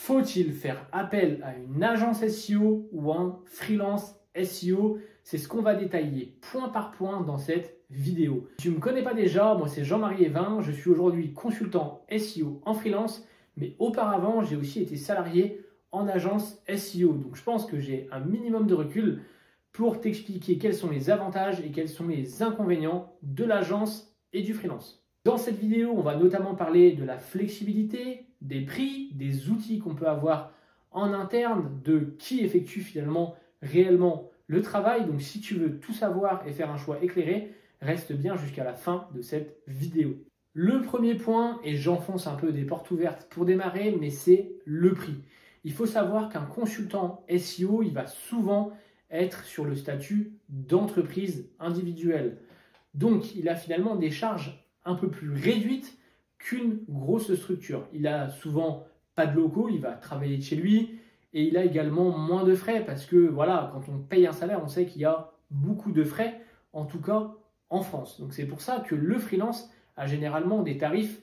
Faut-il faire appel à une agence SEO ou un freelance SEO? C'est ce qu'on va détailler point par point dans cette vidéo. Si tu ne me connais pas déjà, moi c'est Jean-Marie Evin, je suis aujourd'hui consultant SEO en freelance, mais auparavant j'ai aussi été salarié en agence SEO. Donc je pense que j'ai un minimum de recul pour t'expliquer quels sont les avantages et quels sont les inconvénients de l'agence et du freelance. Dans cette vidéo, on va notamment parler de la flexibilité, des prix, des outils qu'on peut avoir en interne, de qui effectue finalement réellement le travail. Donc si tu veux tout savoir et faire un choix éclairé, reste bien jusqu'à la fin de cette vidéo. Le premier point, et j'enfonce un peu des portes ouvertes pour démarrer, mais c'est le prix. Il faut savoir qu'un consultant SEO, il va souvent être sur le statut d'entreprise individuelle. Donc il a finalement des charges un peu plus réduite qu'une grosse structure. Il a souvent pas de locaux, il va travailler de chez lui et il a également moins de frais parce que voilà, quand on paye un salaire, on sait qu'il y a beaucoup de frais, en tout cas en France. Donc c'est pour ça que le freelance a généralement des tarifs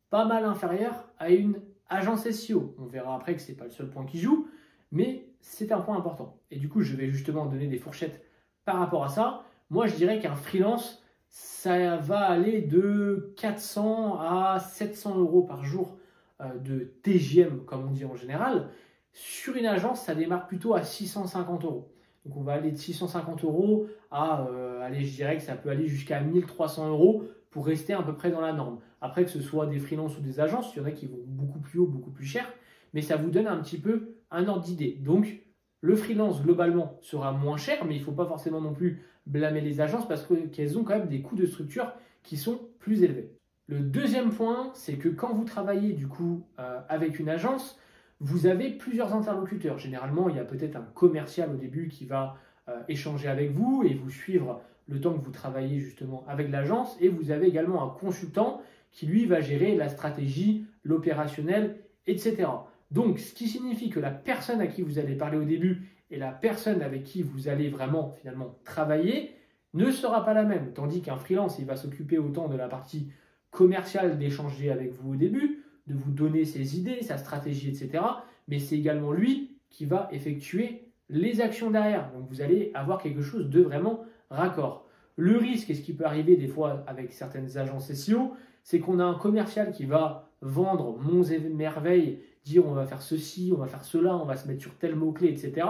pas mal inférieurs à une agence SEO. On verra après que ce n'est pas le seul point qui joue, mais c'est un point important. Et du coup, je vais justement donner des fourchettes par rapport à ça. Moi, je dirais qu'un freelance, ça va aller de 400 à 700 euros par jour de TJM, comme on dit en général. Sur une agence, ça démarre plutôt à 650 euros. Donc on va aller de 650 euros à, allez, je dirais que ça peut aller jusqu'à 1300 euros pour rester à peu près dans la norme. Après, que ce soit des freelances ou des agences, il y en a qui vont beaucoup plus haut, beaucoup plus cher, mais ça vous donne un petit peu un ordre d'idée. Donc, le freelance, globalement, sera moins cher, mais il ne faut pas forcément non plus blâmer les agences parce qu'elles ont quand même des coûts de structure qui sont plus élevés. Le deuxième point, c'est que quand vous travaillez du coup avec une agence, vous avez plusieurs interlocuteurs. Généralement, il y a peut-être un commercial au début qui va échanger avec vous et vous suivre le temps que vous travaillez justement avec l'agence. Et vous avez également un consultant qui, lui, va gérer la stratégie, l'opérationnel, etc. Donc, ce qui signifie que la personne à qui vous allez parler au début et la personne avec qui vous allez vraiment finalement travailler ne sera pas la même. Tandis qu'un freelance, il va s'occuper autant de la partie commerciale d'échanger avec vous au début, de vous donner ses idées, sa stratégie, etc. Mais c'est également lui qui va effectuer les actions derrière. Donc, vous allez avoir quelque chose de vraiment raccord. Le risque, et ce qui peut arriver des fois avec certaines agences SEO, c'est qu'on a un commercial qui va vendre monts et merveilles, dire on va faire ceci, on va faire cela, on va se mettre sur tel mot-clé, etc.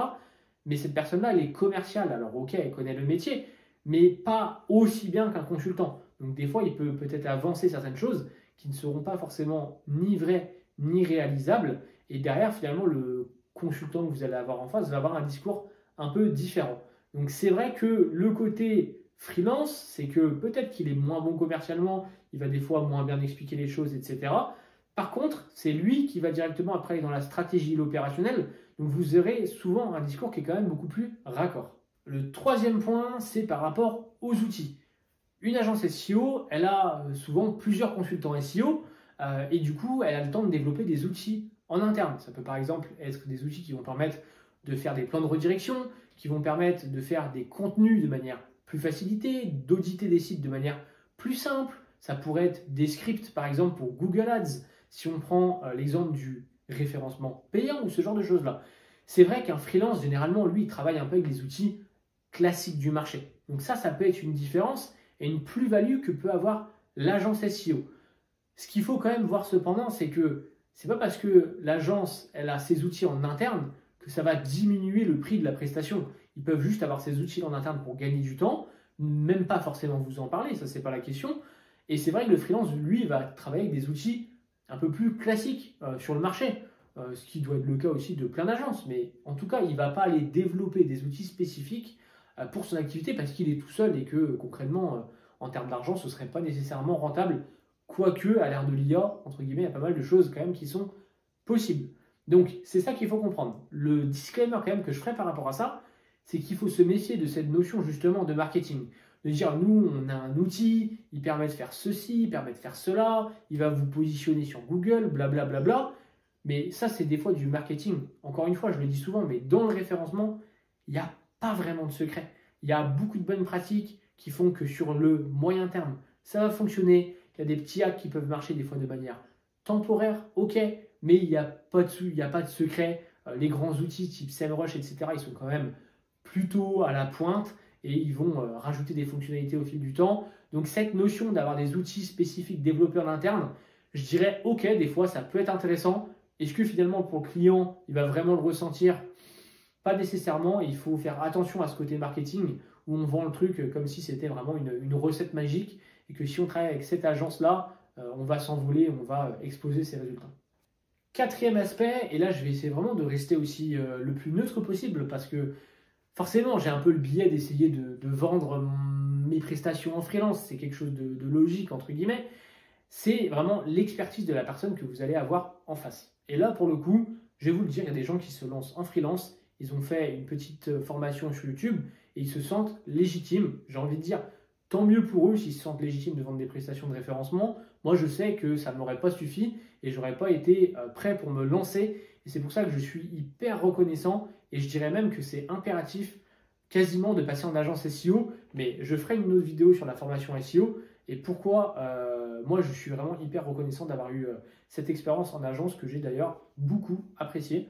Mais cette personne-là, elle est commerciale. Alors ok, elle connaît le métier, mais pas aussi bien qu'un consultant. Donc des fois, il peut peut-être avancer certaines choses qui ne seront pas forcément ni vraies ni réalisables. Et derrière, finalement, le consultant que vous allez avoir en face va avoir un discours un peu différent. Donc c'est vrai que le côté freelance, c'est que peut-être qu'il est moins bon commercialement, il va des fois moins bien expliquer les choses, etc. Par contre, c'est lui qui va directement après aller dans la stratégie, l'opérationnel. Donc vous aurez souvent un discours qui est quand même beaucoup plus raccord. Le troisième point, c'est par rapport aux outils. Une agence SEO, elle a souvent plusieurs consultants SEO et du coup, elle a le temps de développer des outils en interne. Ça peut par exemple être des outils qui vont permettre de faire des plans de redirection, qui vont permettre de faire des contenus de manière plus facilitée, d'auditer des sites de manière plus simple. Ça pourrait être des scripts par exemple pour Google Ads, si on prend l'exemple du référencement payant ou ce genre de choses-là. C'est vrai qu'un freelance, généralement, lui, il travaille un peu avec des outils classiques du marché. Donc ça peut être une différence et une plus-value que peut avoir l'agence SEO. Ce qu'il faut quand même voir cependant, c'est que c'est pas parce que l'agence elle a ses outils en interne que ça va diminuer le prix de la prestation. Ils peuvent juste avoir ces outils en interne pour gagner du temps, même pas forcément vous en parler, ça c'est pas la question. Et c'est vrai que le freelance, lui, va travailler avec des outils un peu plus classiques sur le marché, ce qui doit être le cas aussi de plein d'agences. Mais en tout cas, il ne va pas aller développer des outils spécifiques pour son activité parce qu'il est tout seul et que concrètement, en termes d'argent, ce ne serait pas nécessairement rentable. Quoique, à l'ère de l'IA, entre guillemets, il y a pas mal de choses quand même qui sont possibles. Donc, c'est ça qu'il faut comprendre. Le disclaimer quand même que je ferai par rapport à ça, c'est qu'il faut se méfier de cette notion justement de marketing. De dire, nous, on a un outil, il permet de faire ceci, il permet de faire cela, il va vous positionner sur Google, blablabla. Bla, bla, bla. Mais ça, c'est des fois du marketing. Encore une fois, je le dis souvent, mais dans le référencement, il n'y a pas vraiment de secret. Il y a beaucoup de bonnes pratiques qui font que sur le moyen terme, ça va fonctionner. Il y a des petits hacks qui peuvent marcher des fois de manière temporaire, ok, mais il n'y a pas de secret. Les grands outils type SEMrush, etc., ils sont quand même plutôt à la pointe et ils vont rajouter des fonctionnalités au fil du temps. Donc cette notion d'avoir des outils spécifiques développés en interne, je dirais ok, des fois ça peut être intéressant. Est-ce que finalement pour le client, il va vraiment le ressentir? Pas nécessairement. Il faut faire attention à ce côté marketing où on vend le truc comme si c'était vraiment une recette magique et que si on travaille avec cette agence-là, on va s'envoler, on va exploser ses résultats. Quatrième aspect, et là je vais essayer vraiment de rester aussi le plus neutre possible parce que forcément j'ai un peu le biais d'essayer de vendre mes prestations en freelance, c'est quelque chose de logique entre guillemets, c'est vraiment l'expertise de la personne que vous allez avoir en face. Et là pour le coup, je vais vous le dire, il y a des gens qui se lancent en freelance, ils ont fait une petite formation sur YouTube et ils se sentent légitimes, j'ai envie de dire, tant mieux pour eux s'ils se sentent légitimes de vendre des prestations de référencement. Moi, je sais que ça ne m'aurait pas suffi et je n'aurais pas été prêt pour me lancer. Et c'est pour ça que je suis hyper reconnaissant et je dirais même que c'est impératif quasiment de passer en agence SEO. Mais je ferai une autre vidéo sur la formation SEO et pourquoi moi, je suis vraiment hyper reconnaissant d'avoir eu cette expérience en agence que j'ai d'ailleurs beaucoup appréciée.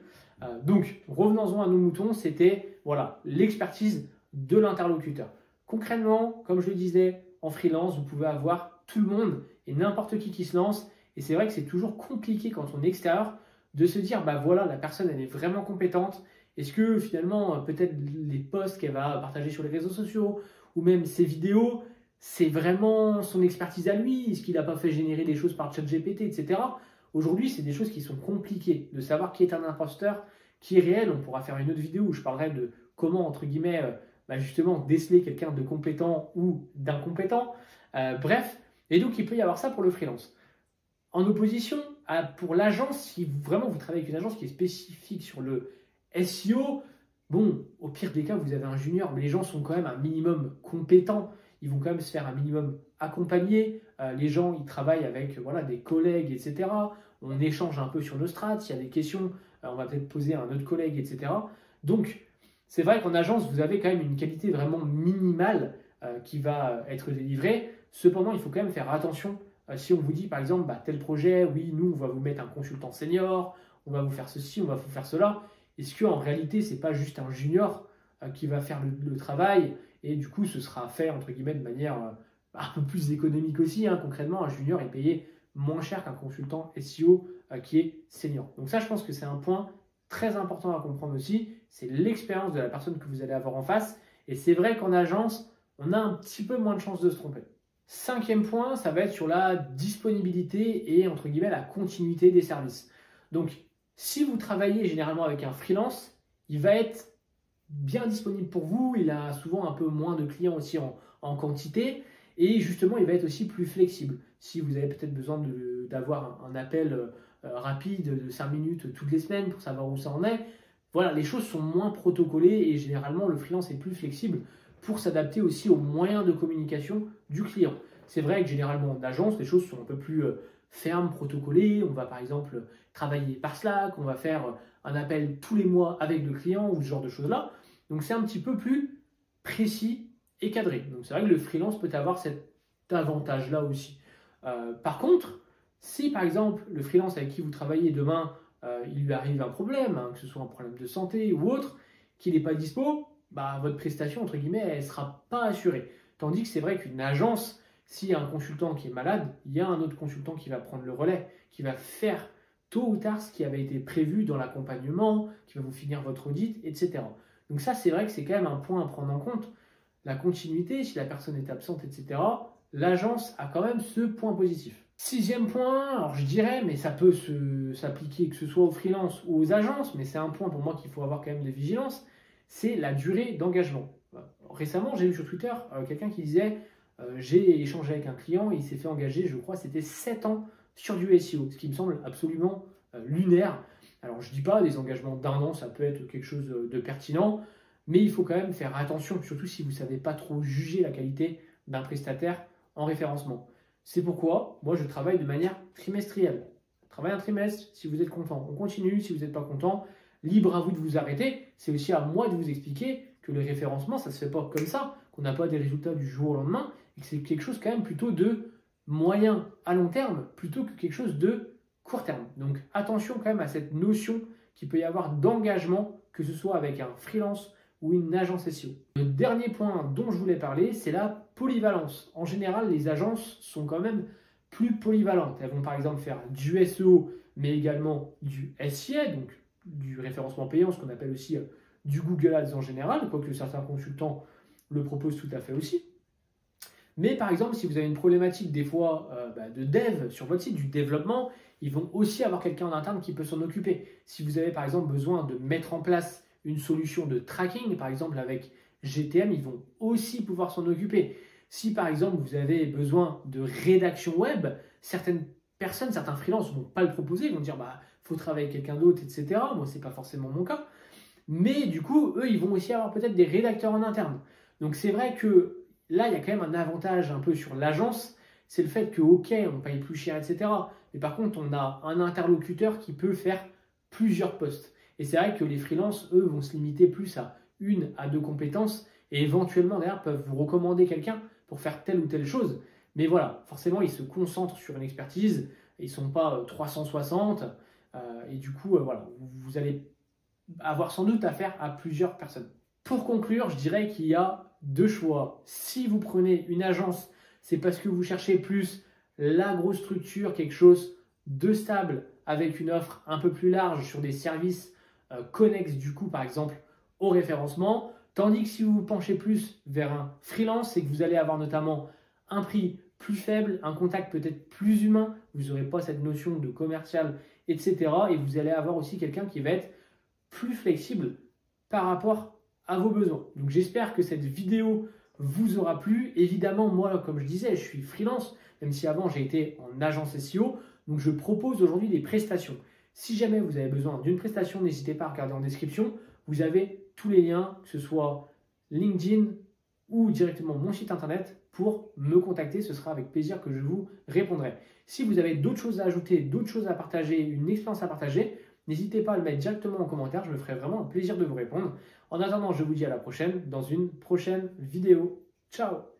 Donc, revenons-en à nos moutons, c'était voilà, l'expertise de l'interlocuteur. Concrètement, comme je le disais, en freelance, vous pouvez avoir tout le monde et n'importe qui se lance. Et c'est vrai que c'est toujours compliqué quand on est extérieur de se dire, bah voilà, la personne, elle est vraiment compétente. Est-ce que finalement, peut-être les posts qu'elle va partager sur les réseaux sociaux ou même ses vidéos, c'est vraiment son expertise à lui? Est-ce qu'il n'a pas fait générer des choses par ChatGPT, etc. Aujourd'hui, c'est des choses qui sont compliquées de savoir qui est un imposteur, qui est réel. On pourra faire une autre vidéo où je parlerai de comment, entre guillemets, justement déceler quelqu'un de compétent ou d'incompétent. Bref, et donc il peut y avoir ça pour le freelance. En opposition, pour l'agence, si vraiment vous travaillez avec une agence qui est spécifique sur le SEO, bon, au pire des cas, vous avez un junior, mais les gens sont quand même un minimum compétents. Ils vont quand même se faire un minimum accompagner. Les gens, ils travaillent avec voilà, des collègues, etc. On échange un peu sur nos strats. S'il y a des questions, on va peut-être poser à un autre collègue, etc. Donc, c'est vrai qu'en agence, vous avez quand même une qualité vraiment minimale qui va être délivrée. Cependant, il faut quand même faire attention. Si on vous dit, par exemple, bah, tel projet, oui, nous, on va vous mettre un consultant senior, on va vous faire ceci, on va vous faire cela. Est-ce qu'en réalité, ce n'est pas juste un junior qui va faire le travail et du coup, ce sera fait, entre guillemets, de manière un peu plus économique aussi. Hein. Concrètement, un junior est payé moins cher qu'un consultant SEO qui est senior. Donc ça, je pense que c'est un point très important à comprendre aussi, c'est l'expérience de la personne que vous allez avoir en face. Et c'est vrai qu'en agence, on a un petit peu moins de chances de se tromper. Cinquième point, ça va être sur la disponibilité et entre guillemets la continuité des services. Donc, si vous travaillez généralement avec un freelance, il va être bien disponible pour vous. Il a souvent un peu moins de clients aussi en quantité et justement, il va être aussi plus flexible. Si vous avez peut-être besoin d'avoir un appel rapide de 5 minutes toutes les semaines pour savoir où ça en est. Voilà, les choses sont moins protocolées et généralement le freelance est plus flexible pour s'adapter aussi aux moyens de communication du client. C'est vrai que généralement en agence, les choses sont un peu plus fermes, protocolées. On va par exemple travailler par Slack, on va faire un appel tous les mois avec le client ou ce genre de choses-là. Donc c'est un petit peu plus précis et cadré. Donc c'est vrai que le freelance peut avoir cet avantage-là aussi. Par contre, si par exemple le freelance avec qui vous travaillez demain, il lui arrive un problème, hein, que ce soit un problème de santé ou autre, qu'il n'est pas dispo, bah, votre prestation, entre guillemets, elle ne sera pas assurée. Tandis que c'est vrai qu'une agence, s'il y a un consultant qui est malade, il y a un autre consultant qui va prendre le relais, qui va faire tôt ou tard ce qui avait été prévu dans l'accompagnement, qui va vous finir votre audit, etc. Donc ça, c'est vrai que c'est quand même un point à prendre en compte. La continuité, si la personne est absente, etc., l'agence a quand même ce point positif. Sixième point, alors je dirais, mais ça peut s'appliquer que ce soit aux freelances ou aux agences, mais c'est un point pour moi qu'il faut avoir quand même de vigilance, c'est la durée d'engagement. Récemment, j'ai vu sur Twitter quelqu'un qui disait j'ai échangé avec un client, il s'est fait engager, je crois, c'était 7 ans sur du SEO, ce qui me semble absolument lunaire. Alors je ne dis pas, des engagements d'1 an, ça peut être quelque chose de pertinent, mais il faut quand même faire attention, surtout si vous ne savez pas trop juger la qualité d'un prestataire en référencement. C'est pourquoi, moi, je travaille de manière trimestrielle. Je travaille un trimestre, si vous êtes content, on continue. Si vous n'êtes pas content, libre à vous de vous arrêter. C'est aussi à moi de vous expliquer que le référencement, ça ne se fait pas comme ça, qu'on n'a pas des résultats du jour au lendemain, et que c'est quelque chose quand même plutôt de moyen à long terme, plutôt que quelque chose de court terme. Donc attention quand même à cette notion qu'il peut y avoir d'engagement, que ce soit avec un freelance ou une agence SEO. Le dernier point dont je voulais parler, c'est la polyvalence. En général, les agences sont quand même plus polyvalentes. Elles vont par exemple faire du SEO, mais également du SIA, donc du référencement payant, ce qu'on appelle aussi du Google Ads en général, quoique certains consultants le proposent tout à fait aussi. Mais par exemple, si vous avez une problématique des fois de dev sur votre site, du développement, ils vont aussi avoir quelqu'un en interne qui peut s'en occuper. Si vous avez par exemple besoin de mettre en place une solution de tracking, par exemple avec GTM, ils vont aussi pouvoir s'en occuper. Si par exemple vous avez besoin de rédaction web, certaines personnes, certains freelances ne vont pas le proposer, ils vont dire faut travailler avec quelqu'un d'autre, etc. Moi, ce n'est pas forcément mon cas. Mais du coup, eux, ils vont aussi avoir peut-être des rédacteurs en interne. Donc c'est vrai que là, il y a quand même un avantage un peu sur l'agence, c'est le fait que, ok, on paye plus cher, etc. Mais par contre, on a un interlocuteur qui peut faire plusieurs postes. Et c'est vrai que les freelances, eux, vont se limiter plus à 1 à 2 compétences et éventuellement, d'ailleurs, peuvent vous recommander quelqu'un pour faire telle ou telle chose. Mais voilà, forcément, ils se concentrent sur une expertise, ils ne sont pas 360. Et du coup, voilà, vous allez avoir sans doute affaire à plusieurs personnes. Pour conclure, je dirais qu'il y a 2 choix. Si vous prenez une agence, c'est parce que vous cherchez plus la grosse structure, quelque chose de stable avec une offre un peu plus large sur des services connexes du coup par exemple au référencement. Tandis que si vous vous penchez plus vers un freelance, c'est que vous allez avoir notamment un prix plus faible, un contact peut-être plus humain, vous n'aurez pas cette notion de commercial, etc. Et vous allez avoir aussi quelqu'un qui va être plus flexible par rapport à vos besoins. Donc j'espère que cette vidéo vous aura plu. Évidemment, moi, comme je disais, je suis freelance, même si avant j'ai été en agence SEO. Donc je propose aujourd'hui des prestations. Si jamais vous avez besoin d'une prestation, n'hésitez pas à regarder en description. Vous avez tous les liens, que ce soit LinkedIn ou directement mon site internet pour me contacter. Ce sera avec plaisir que je vous répondrai. Si vous avez d'autres choses à ajouter, d'autres choses à partager, une expérience à partager, n'hésitez pas à le mettre directement en commentaire. Je me ferai vraiment un plaisir de vous répondre. En attendant, je vous dis à la prochaine dans une prochaine vidéo. Ciao!